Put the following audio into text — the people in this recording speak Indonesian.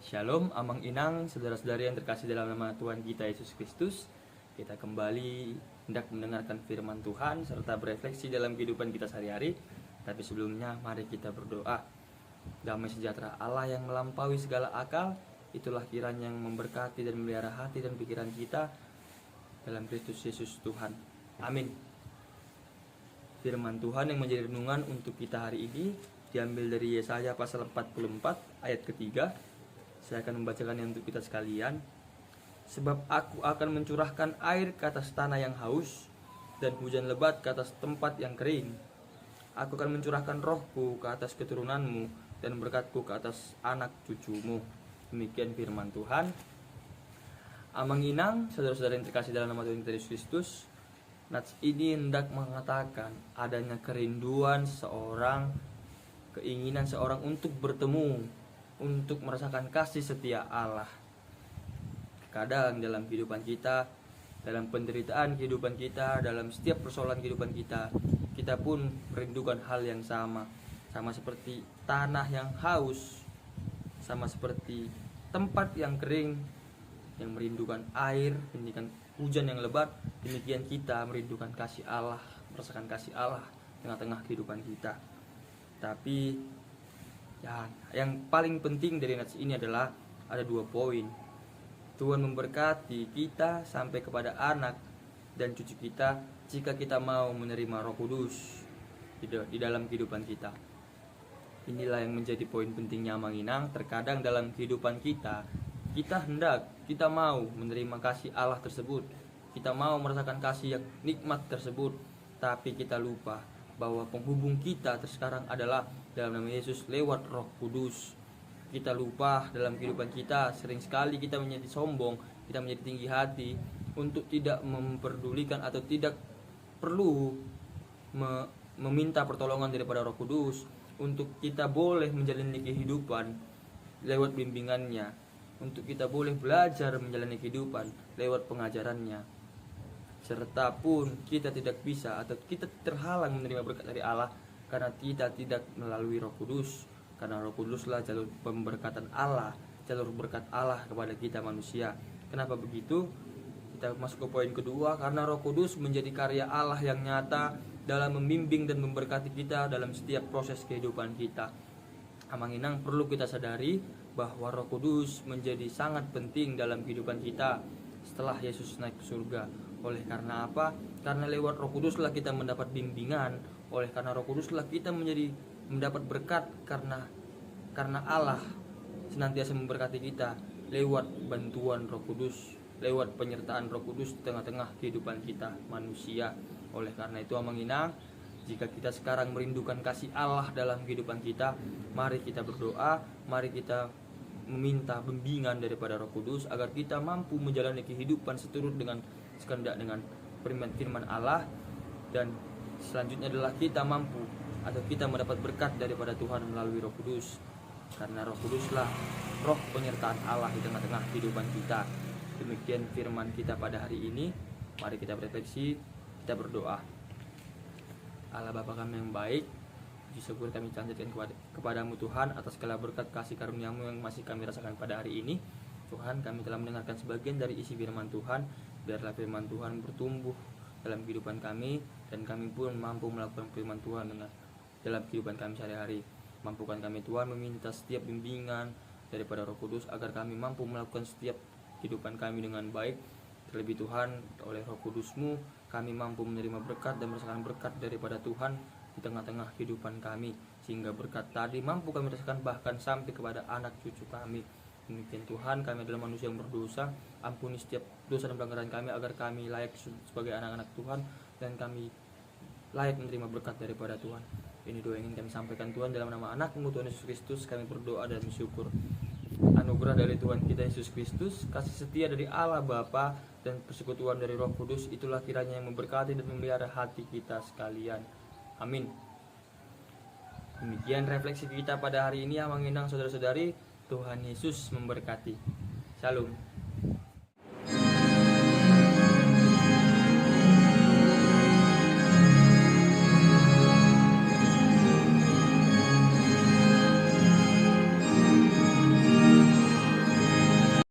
Shalom, Amang Inang, saudara-saudari yang terkasih dalam nama Tuhan kita Yesus Kristus. Kita kembali hendak mendengarkan firman Tuhan serta berefleksi dalam kehidupan kita sehari-hari. Tapi sebelumnya mari kita berdoa. Damai sejahtera Allah yang melampaui segala akal, itulah kiranya yang memberkati dan memelihara hati dan pikiran kita dalam Kristus Yesus Tuhan. Amin. Firman Tuhan yang menjadi renungan untuk kita hari ini diambil dari Yesaya pasal 44 ayat ketiga. Saya akan membacakannya untuk kita sekalian. Sebab aku akan mencurahkan air ke atas tanah yang haus dan hujan lebat ke atas tempat yang kering. Aku akan mencurahkan rohku ke atas keturunanmu dan berkatku ke atas anak cucumu. Demikian firman Tuhan. Amang Inang, saudara-saudara yang terkasih dalam nama Tuhan Yesus Kristus, nats ini hendak mengatakan adanya kerinduan seorang, keinginan seorang untuk bertemu, untuk merasakan kasih setia Allah. Kadang dalam kehidupan kita, dalam penderitaan kehidupan kita, dalam setiap persoalan kehidupan kita, kita pun merindukan hal yang sama. Sama seperti tanah yang haus, sama seperti tempat yang kering, yang merindukan air, merindukan hujan yang lebat. Demikian kita merindukan kasih Allah, merasakan kasih Allah di tengah-tengah kehidupan kita. Tapi yang paling penting dari nats ini adalah ada 2 poin. Tuhan memberkati kita sampai kepada anak dan cucu kita jika kita mau menerima Roh Kudus di dalam kehidupan kita. Inilah yang menjadi poin pentingnya Amang Inang. Terkadang dalam kehidupan kita kita mau menerima kasih Allah tersebut, kita mau merasakan kasih yang nikmat tersebut, tapi kita lupa bahwa penghubung kita sekarang adalah dalam nama Yesus lewat Roh Kudus. Kita lupa dalam kehidupan kita, sering sekali kita menjadi sombong, kita menjadi tinggi hati untuk tidak memperdulikan atau tidak perlu meminta pertolongan daripada Roh Kudus untuk kita boleh menjalani kehidupan lewat bimbingannya, untuk kita boleh belajar menjalani kehidupan lewat pengajarannya. Serta pun kita tidak bisa atau kita terhalang menerima berkat dari Allah karena kita tidak melalui Roh Kudus. Karena Roh Kuduslah jalur pemberkatan Allah, jalur berkat Allah kepada kita manusia. Kenapa begitu? Kita masuk ke poin kedua, karena Roh Kudus menjadi karya Allah yang nyata dalam membimbing dan memberkati kita dalam setiap proses kehidupan kita. Amang Inang, perlu kita sadari bahwa Roh Kudus menjadi sangat penting dalam kehidupan kita setelah Yesus naik ke surga. Oleh karena apa? Karena lewat Roh Kuduslah kita mendapat bimbingan. Oleh karena Roh Kuduslah kita mendapat berkat, karena Allah senantiasa memberkati kita lewat bantuan Roh Kudus, lewat penyertaan Roh Kudus di tengah-tengah kehidupan kita manusia. Oleh karena itu Amang Inang, jika kita sekarang merindukan kasih Allah dalam kehidupan kita, mari kita berdoa, mari kita meminta bimbingan daripada Roh Kudus agar kita mampu menjalani kehidupan seturut dengan sekehendak dengan firman Allah. Dan selanjutnya adalah kita mampu atau kita mendapat berkat daripada Tuhan melalui Roh Kudus, karena Roh Kuduslah roh penyertaan Allah di tengah-tengah kehidupan kita. Demikian firman kita pada hari ini. Mari kita berefleksi, kita berdoa. Allah Bapa kami yang baik, puji syukur kami panjatkan kepadamu Tuhan atas segala berkat kasih karuniamu yang masih kami rasakan pada hari ini. Tuhan, kami telah mendengarkan sebagian dari isi firman Tuhan. Biarlah firman Tuhan bertumbuh dalam kehidupan kami, dan kami pun mampu melakukan firman Tuhan dalam kehidupan kami sehari-hari. Mampukan kami Tuhan meminta setiap bimbingan daripada Roh Kudus agar kami mampu melakukan setiap kehidupan kami dengan baik. Terlebih Tuhan, oleh Roh Kudus-Mu kami mampu menerima berkat dan merasakan berkat daripada Tuhan di tengah-tengah kehidupan kami, sehingga berkat tadi mampu kami rasakan bahkan sampai kepada anak cucu kami. Demikian Tuhan, kami adalah manusia yang berdosa. Ampuni setiap dosa dan pelanggaran kami agar kami layak sebagai anak-anak Tuhan, dan kami layak menerima berkat daripada Tuhan. Ini doa yang ingin kami sampaikan Tuhan dalam nama anak-Mu Tuhan Yesus Kristus. Kami berdoa dan bersyukur. Anugerah dari Tuhan kita Yesus Kristus, kasih setia dari Allah Bapa, dan persekutuan dari Roh Kudus, itulah kiranya yang memberkati dan memelihara hati kita sekalian. Amin. Demikian refleksi kita pada hari ini Amang Inang, saudara-saudari. Tuhan Yesus memberkati. Shalom.